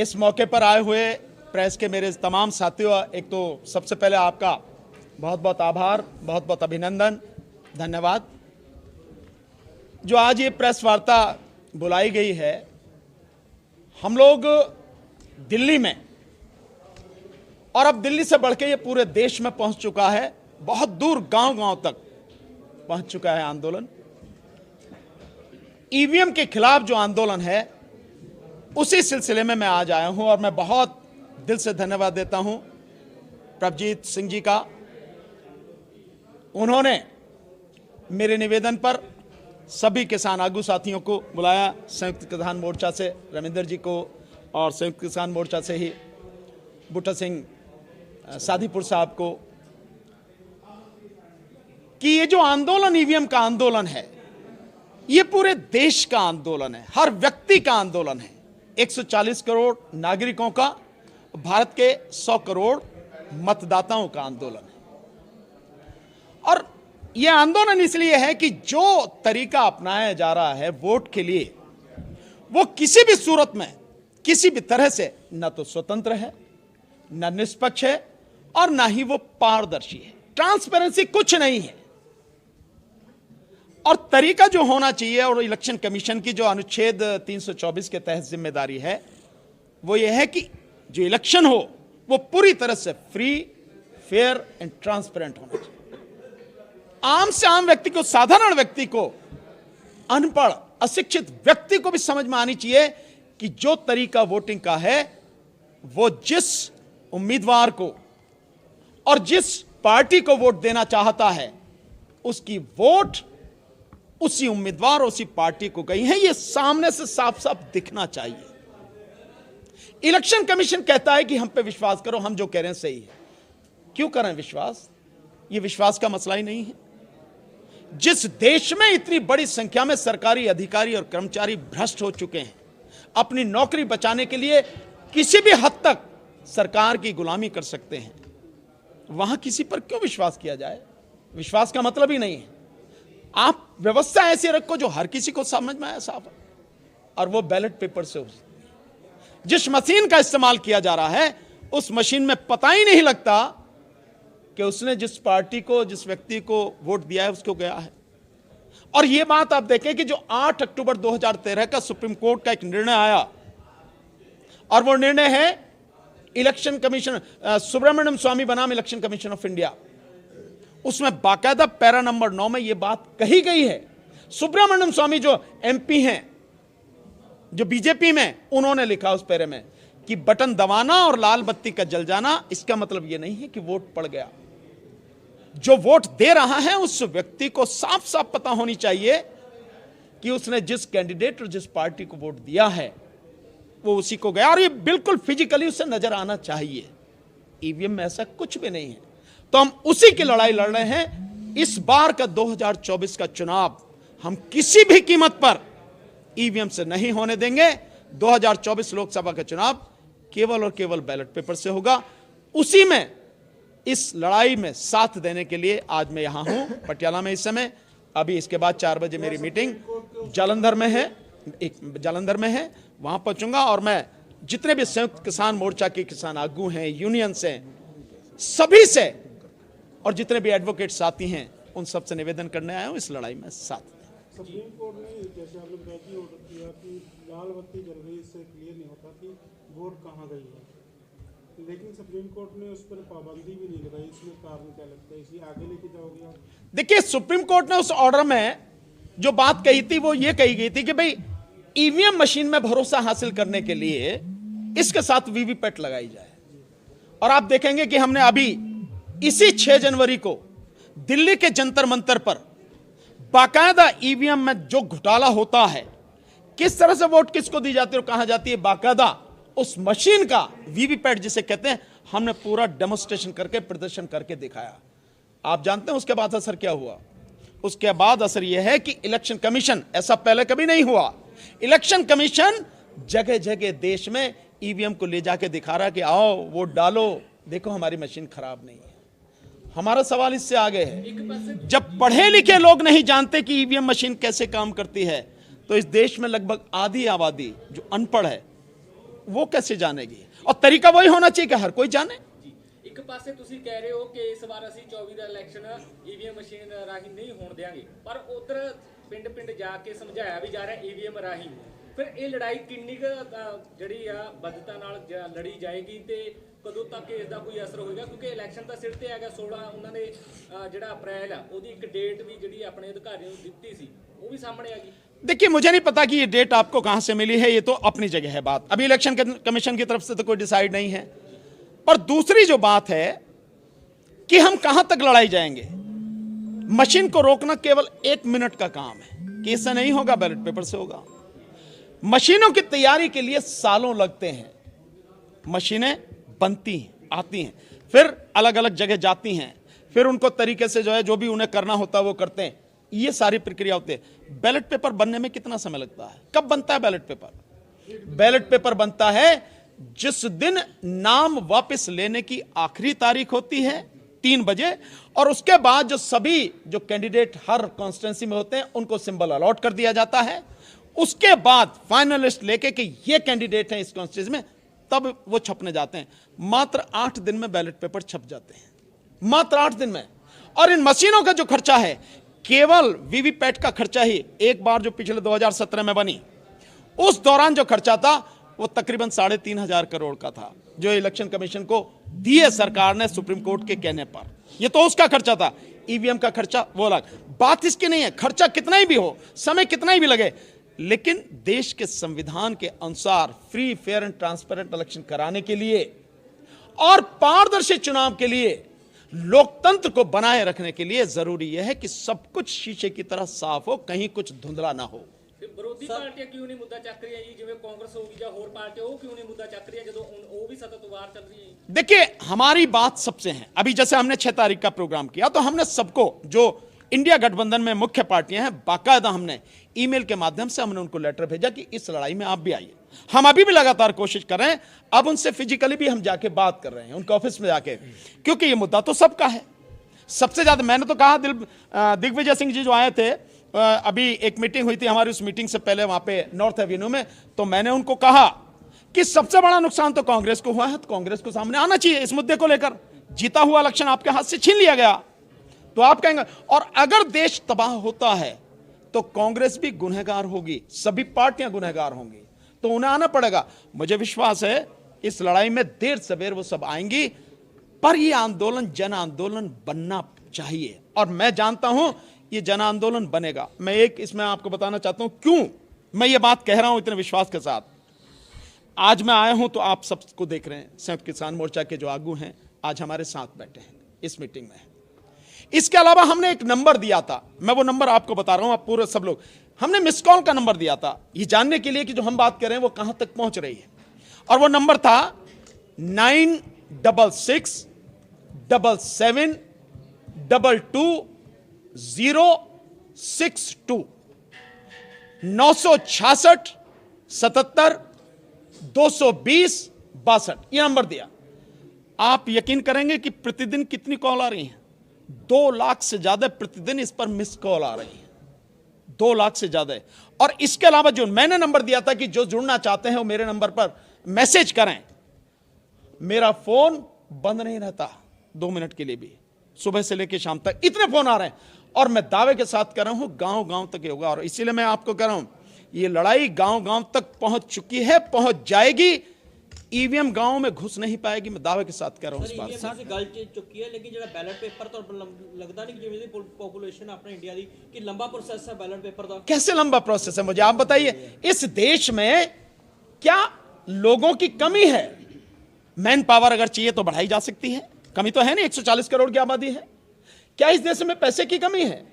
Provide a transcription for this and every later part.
इस मौके पर आए हुए प्रेस के मेरे तमाम साथियों, एक तो सबसे पहले आपका बहुत बहुत आभार, बहुत बहुत अभिनंदन, धन्यवाद। जो आज ये प्रेस वार्ता बुलाई गई है, हम लोग दिल्ली में और अब दिल्ली से बढ़ के ये पूरे देश में पहुंच चुका है, बहुत दूर गांव-गांव तक पहुंच चुका है आंदोलन। ईवीएम के खिलाफ जो आंदोलन है, उसी सिलसिले में मैं आज आया हूं और मैं बहुत दिल से धन्यवाद देता हूं प्रभजीत सिंह जी का। उन्होंने मेरे निवेदन पर सभी किसान आगू साथियों को बुलाया, संयुक्त किसान मोर्चा से रविंदर जी को और संयुक्त किसान मोर्चा से ही बूटा सिंह साधीपुर साहब को, कि ये जो आंदोलन ईवीएम का आंदोलन है, ये पूरे देश का आंदोलन है, हर व्यक्ति का आंदोलन है। 140 करोड़ नागरिकों का, भारत के 100 करोड़ मतदाताओं का आंदोलन है। और यह आंदोलन इसलिए है कि जो तरीका अपनाया जा रहा है वोट के लिए, वो किसी भी सूरत में, किसी भी तरह से न तो स्वतंत्र है, न निष्पक्ष है और न ही वो पारदर्शी है। ट्रांसपेरेंसी कुछ नहीं है। और तरीका जो होना चाहिए, और इलेक्शन कमीशन की जो अनुच्छेद 324 के तहत जिम्मेदारी है, वो ये है कि जो इलेक्शन हो वो पूरी तरह से फ्री, फेयर एंड ट्रांसपेरेंट होना चाहिए। आम से आम व्यक्ति को, साधारण व्यक्ति को, अनपढ़ अशिक्षित व्यक्ति को भी समझ में आनी चाहिए कि जो तरीका वोटिंग का है, वो जिस उम्मीदवार को और जिस पार्टी को वोट देना चाहता है, उसकी वोट उसी उम्मीदवार, उसी पार्टी को गई है, ये सामने से साफ साफ दिखना चाहिए। इलेक्शन कमीशन कहता है कि हम पे विश्वास करो, हम जो कह रहे हैं सही है। क्यों करें विश्वास? ये विश्वास का मसला ही नहीं है। जिस देश में इतनी बड़ी संख्या में सरकारी अधिकारी और कर्मचारी भ्रष्ट हो चुके हैं, अपनी नौकरी बचाने के लिए किसी भी हद तक सरकार की गुलामी कर सकते हैं, वहां किसी पर क्यों विश्वास किया जाए? विश्वास का मतलब ही नहीं है। आप व्यवस्था ऐसी रखो जो हर किसी को समझ में आए साफ, और वो बैलेट पेपर से हो। जिस मशीन का इस्तेमाल किया जा रहा है, उस मशीन में पता ही नहीं लगता कि उसने जिस पार्टी को, जिस व्यक्ति को वोट दिया है, उसको गया है। और यह बात आप देखें कि जो 8 अक्टूबर 2013 का सुप्रीम कोर्ट का एक निर्णय आया, और वो निर्णय है इलेक्शन कमीशन, सुब्रमण्यम स्वामी बनाम इलेक्शन कमीशन ऑफ इंडिया, उसमें बाकायदा पैरा नंबर 9 में यह बात कही गई है। सुब्रमण्यम स्वामी जो एमपी हैं, जो बीजेपी में, उन्होंने लिखा उस पैरे में कि बटन दबाना और लाल बत्ती का जल जाना, इसका मतलब यह नहीं है कि वोट पड़ गया। जो वोट दे रहा है उस व्यक्ति को साफ साफ पता होनी चाहिए कि उसने जिस कैंडिडेट और जिस पार्टी को वोट दिया है, वो उसी को गया, और ये बिल्कुल फिजिकली उसे नजर आना चाहिए। ईवीएम में ऐसा कुछ भी नहीं है। तो हम उसी की लड़ाई लड़ रहे हैं। इस बार का 2024 का चुनाव हम किसी भी कीमत पर ईवीएम से नहीं होने देंगे। 2024 लोकसभा का चुनाव केवल और केवल बैलेट पेपर से होगा। उसी में, इस लड़ाई में साथ देने के लिए आज मैं यहां हूं पटियाला में इस समय। अभी इसके बाद 4 बजे मेरी मीटिंग जालंधर में है, वहां पहुंचूंगा, और मैं जितने भी संयुक्त किसान मोर्चा के किसान आगू हैं, यूनियन से, सभी से, और जितने भी एडवोकेट साथी हैं, उन सबसे निवेदन करने आया हूं इस लड़ाई में साथ। सुप्रीम कोर्ट ने जैसे आप लोग बैठी ऑर्डर किया कि लाल बत्ती जल रही, इससे क्लियर नहीं होता कि वोट कहाँ गई है, लेकिन सुप्रीम कोर्ट ने उस पर पाबंदी भी नहीं लगाई। इसमें कारण क्या लगता है? इसी आगे लेके जाओगे आप? देखिए, सुप्रीम कोर्ट ने उस ऑर्डर में जो बात कही थी, वो ये कही गई थी कि भाई ईवीएम मशीन में भरोसा हासिल करने के लिए इसके साथ वीवीपैट लगाई जाए। और आप देखेंगे कि हमने अभी इसी 6 जनवरी को दिल्ली के जंतर मंतर पर बाकायदा ईवीएम में जो घोटाला होता है, किस तरह से वोट किसको दी जाती है और कहां जाती है, बाकायदा उस मशीन का वीवीपैट जिसे कहते हैं, हमने पूरा डेमोन्स्ट्रेशन करके, प्रदर्शन करके दिखाया। आप जानते हैं उसके बाद असर क्या हुआ? उसके बाद असर यह है कि इलेक्शन कमीशन, ऐसा पहले कभी नहीं हुआ, इलेक्शन कमीशन जगह जगह देश में ईवीएम को ले जाके दिखा रहा है कि आओ वोट डालो, देखो हमारी मशीन खराब नहीं है। हमारा सवाल इससे आगे है, जब पढ़े लिखे लोग नहीं जानते कि ईवीएम मशीन कैसे काम करती है, तो इस देश में लगभग आधी आबादी जो अनपढ़ है, वो कैसे जानेगी? और तरीका वही होना चाहिए कि हर कोई जाने। ਇੱਕ ਪਾਸੇ ਤੁਸੀਂ ਕਹਿ ਰਹੇ ਹੋ ਕਿ ਇਸ ਵਾਰ ਅਸੀਂ 24 ਦਾ ਇਲੈਕਸ਼ਨ ਈਵੀਐਮ ਮਸ਼ੀਨ ਰਾਹੀਂ ਨਹੀਂ ਹੋਣ ਦੇਵਾਂਗੇ, ਪਰ ਉਧਰ ਪਿੰਡ-ਪਿੰਡ ਜਾ ਕੇ ਸਮਝਾਇਆ ਵੀ ਜਾ ਰਿਹਾ ਈਵੀਐਮ ਰਾਹੀਂ। ਫਿਰ ਇਹ ਲੜਾਈ ਕਿੰਨੀ ਕੁ ਜਿਹੜੀ ਆ ਬੱਧਤਾ ਨਾਲ ਲੜੀ ਜਾਏਗੀ ਤੇ ਕਦੋਂ ਤੱਕ ਇਸ ਦਾ ਕੋਈ ਅਸਰ ਹੋਏਗਾ? ਕਿਉਂਕਿ ਇਲੈਕਸ਼ਨ ਤਾਂ ਸਿਰ ਤੇ ਹੈਗਾ 16 ਉਹਨਾਂ ਨੇ ਜਿਹੜਾ ਅਪ੍ਰੈਲ ਆ ਉਹਦੀ ਇੱਕ ਡੇਟ ਵੀ ਜਿਹੜੀ ਆਪਣੇ ਅਧਿਕਾਰੀਆਂ ਨੂੰ ਦਿੱਤੀ ਸੀ, ਉਹ ਵੀ ਸਾਹਮਣੇ ਆ ਗਈ। देखिए, मुझे नहीं पता कि ये डेट आपको कहां से मिली है, ये तो अपनी जगह है बात। अभी इलेक्शन कमीशन की तरफ से तो कोई डिसाइड नहीं है। पर दूसरी जो बात है कि हम कहां तक लड़ाई जाएंगे। मशीन को रोकना केवल 1 मिनट का काम है कि इससे नहीं होगा, बैलेट पेपर से होगा। मशीनों की तैयारी के लिए सालों लगते हैं। मशीनें बनती हैं, आती हैं, फिर अलग अलग जगह जाती हैं, फिर उनको तरीके से जो है जो भी उन्हें करना होता है वो करते हैं। ये सारी प्रक्रिया होती है। बैलेट पेपर बनने में कितना समय लगता है? कब बनता है बैलेट पेपर? बैलेट पेपर बनता है जिस दिन नाम वापस लेने की आखिरी तारीख होती है 3 बजे, और उसके बाद जो सभी जो कैंडिडेट हर कॉन्स्टिट्यूंसी में होते हैं उनको सिंबल अलॉट कर दिया जाता है। उसके बाद फाइनलिस्ट लेके कि ये कैंडिडेट हैं इस कॉन्स्टिट्यूंसी में, तब वो छपने जाते हैं। मात्र 8 दिन में बैलेट पेपर छप जाते हैं, मात्र 8 दिन में। और इन मशीनों का जो खर्चा है, केवल वीवीपैट का खर्चा ही एक बार जो पिछले 2017 में बनी, उस दौरान जो खर्चा था वो तकरीबन 3,500 करोड़ का था, जो इलेक्शन कमीशन को दिए सरकार ने सुप्रीम कोर्ट के कहने पर। ये तो उसका खर्चा था। ईवीएम का खर्चा वो अलग बात। इसकी नहीं है, खर्चा कितना ही भी हो, समय कितना ही भी लगे, लेकिन देश के संविधान के अनुसार free, fair and transparent election कराने के लिए और पारदर्शी चुनाव के लिए, लोकतंत्र को बनाए रखने के लिए जरूरी यह है कि सब कुछ शीशे की तरह साफ हो, कहीं कुछ धुंधला ना हो। ਵਿਰੋਧੀ ਪਾਰਟੀਆਂ ਕਿਉਂ ਨਹੀਂ ਮੁੱਦਾ ਚੱਕ ਰਹੀਆਂ ਜੀ? ਜਿਵੇਂ ਕਾਂਗਰਸ ਹੋਗੀ ਜਾਂ ਹੋਰ ਪਾਰਟੀਆਂ, ਉਹ ਕਿਉਂ ਨਹੀਂ ਮੁੱਦਾ ਚੱਕ ਰਹੀਆਂ ਜਦੋਂ ਉਹ भी सतत वार चल रही है? देखिए, हमारी बात सबसे है। अभी जैसे हमने 6 तारीख का प्रोग्राम किया तो हमने सबको, जो इंडिया गठबंधन में मुख्य पार्टियां हैं, बाकायदा हमने ईमेल के माध्यम से हमने उनको लेटर भेजा कि इस लड़ाई में आप भी आइए। हम अभी भी लगातार कोशिश कर रहे हैं। अब उनसे फिजिकली भी हम जाके बात कर रहे हैं, उनके ऑफिस में जाके, क्योंकि ये मुद्दा तो सबका है। सबसे ज्यादा मैंने तो कहा, दिग्विजय सिंह जी जो आए थे, अभी एक मीटिंग हुई थी हमारी, उस मीटिंग से पहले वहां पे नॉर्थ एवेन्यू में, तो मैंने उनको कहा कि सबसे बड़ा नुकसान तो कांग्रेस को हुआ है, तो कांग्रेस को सामने आना चाहिए इस मुद्दे को लेकर। जीता हुआ इलेक्शन आपके हाथ से छीन लिया गया, तो आप कहेंगे, और अगर देश तबाह होता है तो कांग्रेस भी गुनहगार होगी, सभी पार्टियां गुनहगार होंगी, तो उन्हें आना पड़ेगा। मुझे विश्वास है इस लड़ाई में देर सवेर वो सब आएंगी, पर यह आंदोलन जन आंदोलन बनना चाहिए, और मैं जानता हूं ये जन आंदोलन बनेगा। मैं एक इसमें आपको बताना चाहता हूं क्यों मैं ये बात कह रहा हूं इतने विश्वास के साथ। आज मैं आया हूं तो आप सबको देख रहे हैं, संयुक्त किसान मोर्चा के जो आगू हैं आज हमारे साथ बैठे हैं इस मीटिंग में। इसके अलावा हमने एक नंबर दिया था, मैं वो नंबर आपको बता रहा हूं, आप पूरे सब लोग, हमने मिस कॉल का नंबर दिया था ये जानने के लिए कि जो हम बात कर रहे हैं वो कहां तक पहुंच रही है, और वो नंबर था 966 77 22 062 966 77 220 62, ये नंबर दिया। आप यकीन करेंगे कि प्रतिदिन कितनी कॉल आ रही हैं? 2 लाख से ज्यादा प्रतिदिन इस पर मिस कॉल आ रही है, 2 लाख से ज्यादा। और इसके अलावा जो मैंने नंबर दिया था कि जो जुड़ना चाहते हैं वो मेरे नंबर पर मैसेज करें, मेरा फोन बंद नहीं रहता 2 मिनट के लिए भी, सुबह से लेकर शाम तक इतने फोन आ रहे हैं, और मैं दावे के साथ कर रहा हूं गांव गांव तक होगा। और इसीलिए मैं आपको कह रहा हूं ये लड़ाई गांव गांव तक पहुंच चुकी है, पहुंच जाएगी। ईवीएम गांव में घुस नहीं पाएगी, मैं दावे के साथ कह रहा हूं इस बात से। गल चुकी है, लेकिन जो बैलेट पेपर तो लगता नहीं कि पॉपुलेशन अपने इंडिया की कि लंबा प्रोसेस है बैलेट पेपर का। कैसे लंबा प्रोसेस है, मुझे आप बताइए। इस देश में क्या लोगों की कमी है? मैन पावर अगर चाहिए तो बढ़ाई जा सकती है, कमी तो है नहीं, 140 करोड़ की आबादी है। क्या इस देश में पैसे की कमी है?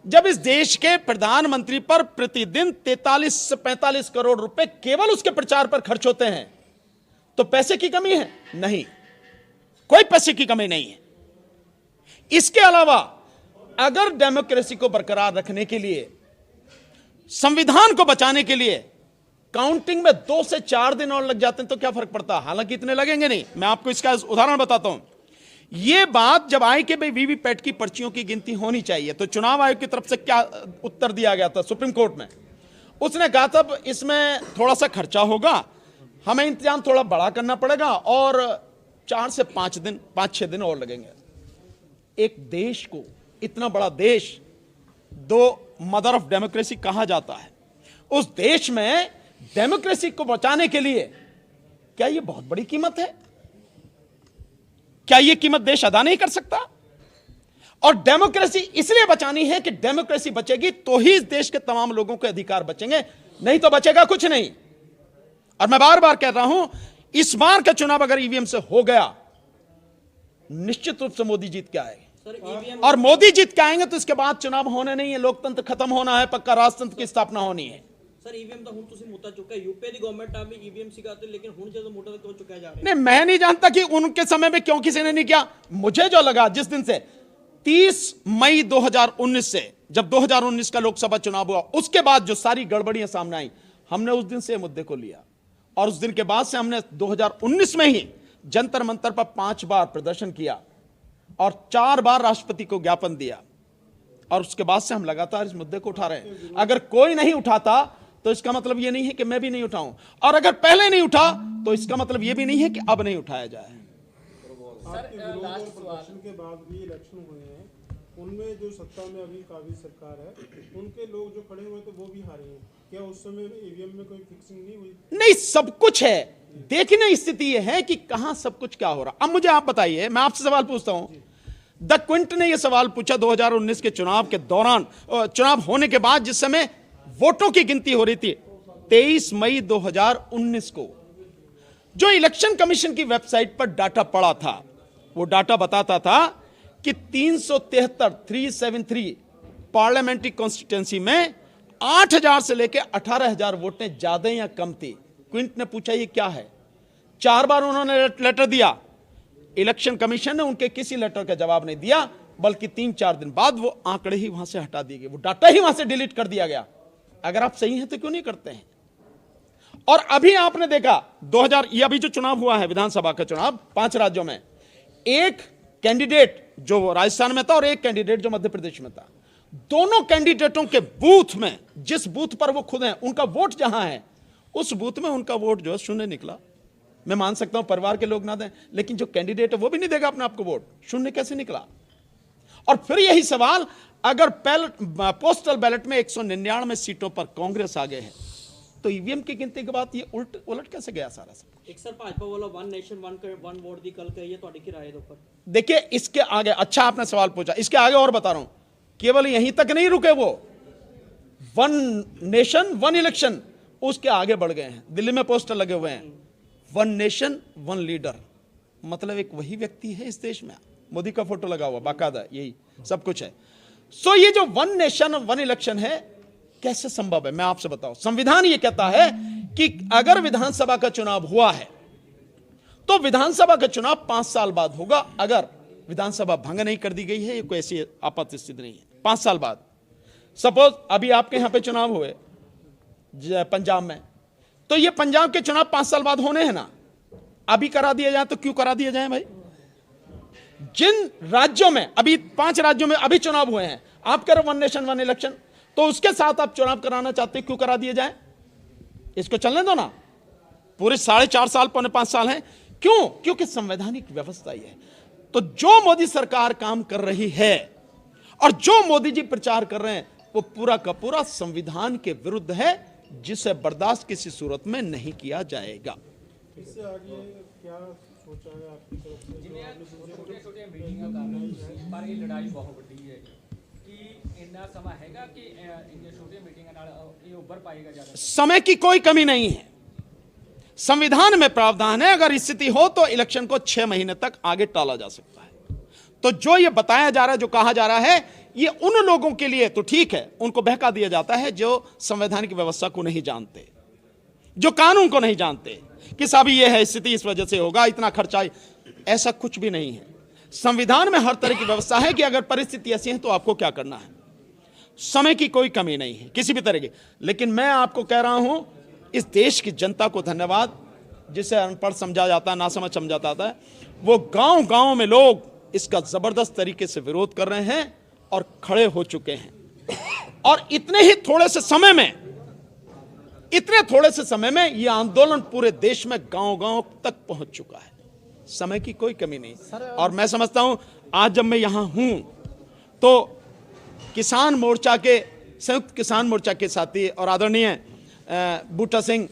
जब इस देश के प्रधानमंत्री पर प्रतिदिन 43 से 45 करोड़ रुपए केवल उसके प्रचार पर खर्च होते हैं, तो पैसे की कमी है? नहीं, कोई पैसे की कमी नहीं है। इसके अलावा अगर डेमोक्रेसी को बरकरार रखने के लिए, संविधान को बचाने के लिए काउंटिंग में 2 से 4 दिन और लग जाते हैं तो क्या फर्क पड़ता? हालांकि इतने लगेंगे नहीं। मैं आपको इसका उदाहरण बताता हूं। यह बात जब आई कि भाई वीवीपैट की पर्चियों की गिनती होनी चाहिए, तो चुनाव आयोग की तरफ से क्या उत्तर दिया गया था सुप्रीम कोर्ट में? उसने कहा था इसमें थोड़ा सा खर्चा होगा, हमें इंतजाम थोड़ा बड़ा करना पड़ेगा और 4 से 5-6 दिन और लगेंगे। एक देश को, इतना बड़ा देश, दो मदर ऑफ डेमोक्रेसी कहा जाता है, उस देश में डेमोक्रेसी को बचाने के लिए क्या यह बहुत बड़ी कीमत है? क्या यह कीमत देश अदा नहीं कर सकता? और डेमोक्रेसी इसलिए बचानी है कि डेमोक्रेसी बचेगी तो ही इस देश के तमाम लोगों के अधिकार बचेंगे, नहीं तो बचेगा कुछ नहीं। और मैं बार बार कह रहा हूं, इस बार का चुनाव अगर ईवीएम से हो गया, निश्चित रूप से मोदी जीत के आएंगे। सर ईवीएम और मोदी जीत के आएंगे तो इसके बाद चुनाव होने नहीं है, लोकतंत्र खत्म होना है, पक्का राजतंत्र की स्थापना होनी है। सर ईवीएम तो ਹੁਣ ਤੁਸੀਂ ਮੁੱਦਾ ਚੁੱਕਿਆ यूपी ਦੀ गवर्नमेंट ਆ ਵੀ ईवीएम सिखाते लेकिन ਹੁਣ ਜਦੋਂ ਮੁੱਦਾ ਕਿਉਂ ਚੁੱਕਿਆ ਜਾ ਰਿਹਾ नहीं, मैं नहीं जानता कि उनके समय में क्यों किसी ने नहीं किया। मुझे जो लगा, जिस दिन से 30 मई 2019 से, जब 2019 का लोकसभा चुनाव हुआ, उसके बाद जो सारी गड़बड़ियां सामने आई, हमने उस दिन से मुद्दे को लिया और उस दिन के बाद से हमने 2019 में ही जंतर मंतर पर 5 बार प्रदर्शन किया और 4 बार राष्ट्रपति को ज्ञापन दिया और उसके बाद से हम लगातार इस मुद्दे को उठा रहे हैं। अगर कोई नहीं उठाता तो इसका मतलब यह नहीं है कि मैं भी नहीं उठाऊं, और अगर पहले नहीं उठा तो इसका मतलब यह भी नहीं है कि अब नहीं उठाया जाए। आपके विरोध और प्रदर्शन के बाद भी इलेक्शन हुए हैं, उनमें जो सत्ता में अभी काबिज सरकार है, उनके लोग जो खड़े हुए थे वो भी हारे हैं। क्या उस समय ईवीएम में कोई फिक्सिंग नहीं हुई? नहीं, सब कुछ है। देखने स्थिति यह है कि कहां सब कुछ क्या हो रहा। अब मुझे आप बताइए, मैं आपसे सवाल पूछता हूं। द क्विंट ने यह सवाल पूछा 2019 के चुनाव के दौरान, चुनाव होने के बाद, जिस समय वोटों की गिनती हो रही थी 23 मई 2019 को, जो इलेक्शन कमीशन की वेबसाइट पर डाटा पड़ा था, वो डाटा बताता था कि 373 पार्लियामेंट्री कॉन्स्टिट्यूंसी में 8,000 से लेकर 18,000 वोटें ज्यादा या कम थी। क्विंट ने पूछा ये क्या है? 4 बार उन्होंने लेटर दिया, इलेक्शन कमीशन ने उनके किसी लेटर का जवाब नहीं दिया, बल्कि 3-4 दिन बाद वो आंकड़े ही वहां से हटा दिए गए, वो डाटा ही वहां से डिलीट कर दिया गया। अगर आप सही हैं तो क्यों नहीं करते हैं? और अभी आपने देखा 2000, ये अभी जो चुनाव हुआ है विधानसभा का चुनाव 5 राज्यों में, एक कैंडिडेट जो राजस्थान में था और एक कैंडिडेट जो मध्य प्रदेश में था, दोनों कैंडिडेटों के बूथ में, जिस बूथ पर वो खुद हैं, उनका वोट जहां है, उस बूथ में उनका वोट जो है शून्य निकला। मैं मान सकता हूं परिवार के लोग ना दें, लेकिन जो कैंडिडेट है वो भी नहीं देगा अपने आप को वोट, शून्य कैसे निकला? और फिर यही सवाल, अगर पोस्टल बैलेट में 199 सीटों पर कांग्रेस आगे है, तो ईवीएम की गिनती के बाद ये उलट कैसे गया सारा सब? एक सर भाजपा वाला वन नेशन वन वोट दी कल कही है, ਤੁਹਾਡੀ ਕੀ राय है ऊपर? देखिए, इसके आगे, अच्छा आपने सवाल पूछा, इसके आगे और बता रहा हूं, केवल यहीं तक नहीं रुके वो, वन नेशन वन इलेक्शन, उसके आगे बढ़ गए हैं। दिल्ली में पोस्टर लगे हुए हैं, वन नेशन वन लीडर, मतलब एक वही व्यक्ति है इस देश में, मोदी का फोटो लगा हुआ बाकायदा, यही सब कुछ है। सो ये जो वन नेशन वन इलेक्शन है, कैसे संभव है? मैं आपसे बताऊं, संविधान ये कहता है कि अगर विधानसभा का चुनाव हुआ है तो विधानसभा का चुनाव 5 साल बाद होगा, अगर विधानसभा भंग नहीं कर दी गई है, ये कोई ऐसी आपात स्थिति नहीं है, 5 साल बाद। सपोज अभी आपके यहां पे चुनाव हुए पंजाब में, तो ये पंजाब के चुनाव 5 साल बाद होने हैं ना, अभी करा दिया जाए तो क्यों करा दिया जाए भाई? जिन राज्यों में, अभी 5 राज्यों में अभी चुनाव हुए हैं, आप करो वन नेशन वन इलेक्शन, तो उसके साथ आप चुनाव कराना चाहते हैं, क्यों करा दिए जाए? इसको चलने दो ना, पूरे 4.5 साल 5 साल हैं, क्यों? क्योंकि संवैधानिक व्यवस्था ये है। तो जो मोदी सरकार काम कर रही है और जो मोदी जी प्रचार कर रहे हैं, वो पूरा का पूरा संविधान के विरुद्ध है, जिसे बर्दाश्त किसी सूरत में नहीं किया जाएगा। इससे आगे क्या सोचा है आपकी तरफ से? ਜਿਵੇਂ ਛੋਟੀਆਂ ਮੀਟਿੰਗਾਂ ਕਰ ਰਹੇ ਹੋ, ਪਰ ਇਹ ਲੜਾਈ ਬਹੁਤ ਵੱਡੀ ਹੈ ਕਿ ਇੰਨਾ ਸਮਾਂ ਹੈਗਾ ਕਿ ਇੰਨੀਆਂ ਛੋਟੀਆਂ ਮੀਟਿੰਗਾਂ ਨਾਲ ਇਹ ਉੱਭਰ ਪਾਏਗਾ ਜ਼ਿਆਦਾ? समय की कोई कमी नहीं है, संविधान में प्रावधान है, अगर स्थिति हो तो इलेक्शन को 6 महीने तक आगे टाला जा सकता है। तो जो ये बताया जा रहा है, जो कहा जा रहा है, ये उन लोगों के लिए तो ठीक है, उनको बहका दिया जाता है जो संवैधानिक व्यवस्था को नहीं जानते, जो कानून को नहीं जानते कि साहब ये है स्थिति, इस वजह से होगा, इतना खर्चा। ऐसा कुछ भी नहीं है। संविधान में हर तरह की व्यवस्था है कि अगर परिस्थिति ऐसी है तो आपको क्या करना है। समय की कोई कमी नहीं है किसी भी तरह की। लेकिन मैं आपको कह रहा हूं, इस देश की जनता को धन्यवाद, जिसे अनपढ़ समझा जाता है, ना समझ समझा जाता है, वो गांव गांव में लोग इसका जबरदस्त तरीके से विरोध कर रहे हैं और खड़े हो चुके हैं। और इतने ही थोड़े से समय में, इतने इतने थोड़े से समय में ये आंदोलन पूरे देश में गांव-गांव तक पहुंच चुका है। समय की कोई कमी नहीं। और मैं समझता हूं आज जब मैं यहां हूं तो किसान मोर्चा के, संयुक्त किसान मोर्चा के साथी और आदरणीय बूटा सिंह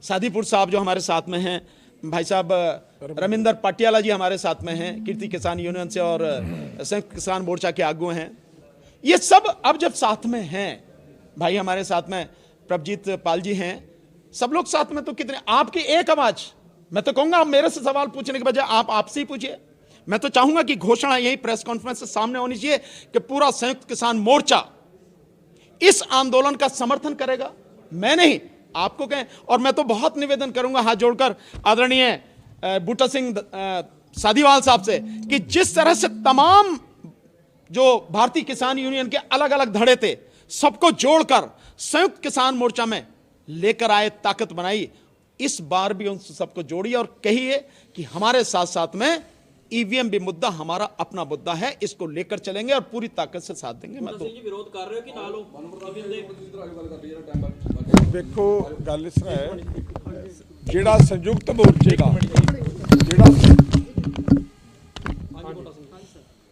सादीपुर साहब जो हमारे साथ में हैं, भाई साहब रविंदर पाटियाला जी हमारे साथ में हैं, कीर्ति किसान यूनियन से और संयुक्त किसान मोर्चा के आगू हैं। ये सब अब जब साथ में हैं, भाई हमारे साथ में प्रभजीत पाल जी हैं, सब लोग साथ में, तो कितने आपकी एक आवाज। मैं तो कहूंगा आप मेरे से सवाल पूछने के बजाय आप आपसे ही पूछिए। मैं तो चाहूंगा कि घोषणा यही प्रेस कॉन्फ्रेंस से सामने होनी चाहिए कि पूरा संयुक्त किसान मोर्चा इस आंदोलन का समर्थन करेगा। मैं नहीं, आपको कहें। और मैं तो बहुत निवेदन करूंगा हाथ जोड़कर आदरणीय बूटा सिंह सादीवाल साहब से कि जिस तरह से तमाम जो भारतीय किसान यूनियन के अलग अलग धड़े थे, सबको जोड़कर संयुक्त किसान मोर्चा में लेकर आए, ताकत बनाई, इस बार भी उन सबको जोड़िए और कहिए कि हमारे साथ साथ में ईवीएम भी मुद्दा हमारा अपना मुद्दा है, इसको लेकर चलेंगे और पूरी ताकत से साथ देंगे। मैं तो विरोध कर रहे हो कि ना लो? देखो गल इस तरह है, ਜਿਹੜਾ ਸੰਯੁਕਤ ਮੋਰਚੇ ਦਾ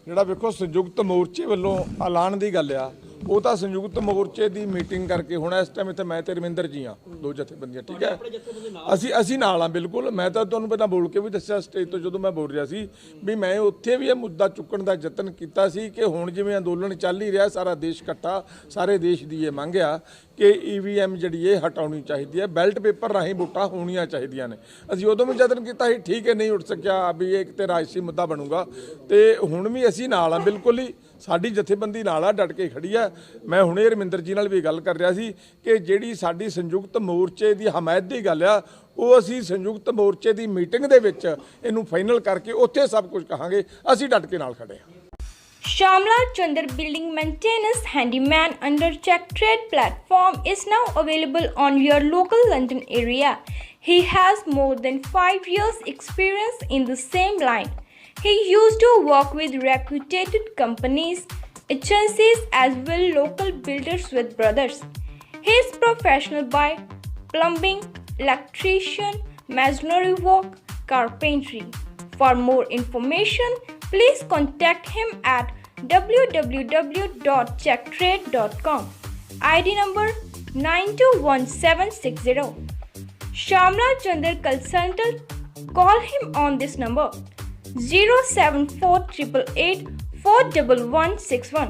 ਜਿਹੜਾ ਵੇਖੋ ਸੰਯੁਕਤ ਮੋਰਚੇ ਵੱਲੋਂ ਐਲਾਨ ਦੀ ਗੱਲ ਆ, ਉਹ ਤਾਂ ਸੰਯੁਕਤ ਮੋਰਚੇ ਦੀ ਮੀਟਿੰਗ ਕਰਕੇ ਹੁਣ ਇਸ ਟਾਈਮ ਇੱਥੇ ਮੈਂ ਤੇ ਰਵਿੰਦਰ ਜੀ ਆ, ਦੋ ਜਥੇਬੰਦੀਆਂ, ਠੀਕ ਹੈ। ਅਸੀਂ ਨਾਲ ਆ ਬਿਲਕੁਲ। ਮੈਂ ਤਾਂ ਤੁਹਾਨੂੰ ਪਹਿਲਾਂ ਬੋਲ ਕੇ ਵੀ ਦੱਸਿਆ ਸਟੇਜ ਤੋਂ ਜਦੋਂ ਮੈਂ ਬੋਲ ਰਿਹਾ ਸੀ ਵੀ ਮੈਂ ਉੱਥੇ ਵੀ ਇਹ ਮੁੱਦਾ ਚੁੱਕਣ ਦਾ ਯਤਨ ਕੀਤਾ ਸੀ ਕਿ ਹੁਣ ਜਿਵੇਂ ਅੰਦੋਲਨ ਚੱਲ ਹੀ ਰਿਹਾ, ਸਾਰਾ ਦੇਸ਼ ਇਕੱਠਾ, ਸਾਰੇ ਦੇਸ਼ ਦੀ ਇਹ ਮੰਗ ਆ ਕਿ ਈਵੀਐਮ ਜਿਹੜੀ ਇਹ ਹਟਾਉਣੀ ਚਾਹੀਦੀ ਹੈ, ਬੈਲਟ ਪੇਪਰ ਰਾਹੀਂ ਵੋਟਾਂ ਹੋਣੀਆਂ ਚਾਹੀਦੀਆਂ ਨੇ। ਅਸੀਂ ਉਦੋਂ ਵੀ ਯਤਨ ਕੀਤਾ ਸੀ, ਠੀਕ ਹੈ, ਨਹੀਂ ਉੱਠ ਸਕਿਆ ਵੀ ਇਹ ਕਿਤੇ ਰਾਜਸੀ ਮੁੱਦਾ ਬਣੂਗਾ, ਤੇ ਹੁਣ ਵੀ ਅਸੀਂ ਨਾਲ ਆ ਬਿਲਕੁਲ ਹੀ। ਸਾਡੀ ਜਥੇਬੰਦੀ ਨਾਲ ਆ, ਡਟ ਕੇ ਖੜੀ ਆ। ਮੈਂ ਹੁਣੇ ਰਮਿੰਦਰ ਜੀ ਨਾਲ ਵੀ ਗੱਲ ਕਰ ਰਿਹਾ ਸੀ ਕਿ ਜਿਹੜੀ ਸਾਡੀ ਸੰਯੁਕਤ ਮੋਰਚੇ ਦੀ ਹਮਾਇਤ ਦੀ ਗੱਲ ਆ, ਉਹ ਅਸੀਂ ਸੰਯੁਕਤ ਮੋਰਚੇ ਦੀ ਮੀਟਿੰਗ ਦੇ ਵਿੱਚ ਇਹਨੂੰ ਫਾਈਨਲ ਕਰਕੇ ਉੱਥੇ ਸਭ ਕੁਝ ਕਹਾਂਗੇ। ਅਸੀਂ ਡਟ ਕੇ ਨਾਲ ਖੜੇ ਹਾਂ। Shamla Chandar Building Maintenance Handyman under Check Trade platform is now available on your local London area. He has more than 5 years experience in the same line. He used to work with reputed companies, agencies as well local builders with brothers. He is professional by plumbing, electrician, masonry work, carpentry. For more information, please contact him at www.checktrade.com. ID number 921760. Shamla Chandar Consultant. Call him on this number 07488 41161.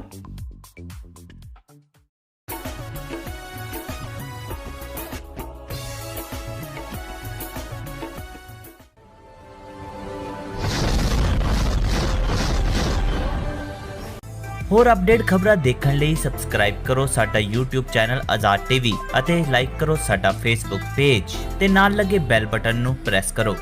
ਹੋਰ update ਖਬਰਾਂ ਦੇਖਣ ਲਈ subscribe ਕਰੋ ਸਾਡਾ YouTube channel ਆਜ਼ਾਦ TV ਅਤੇ like ਕਰੋ ਸਾਡਾ Facebook page ਤੇ ਨਾਲ ਲੱਗੇ ਬੈਲ ਬਟਨ ਨੂੰ ਪ੍ਰੈਸ ਕਰੋ।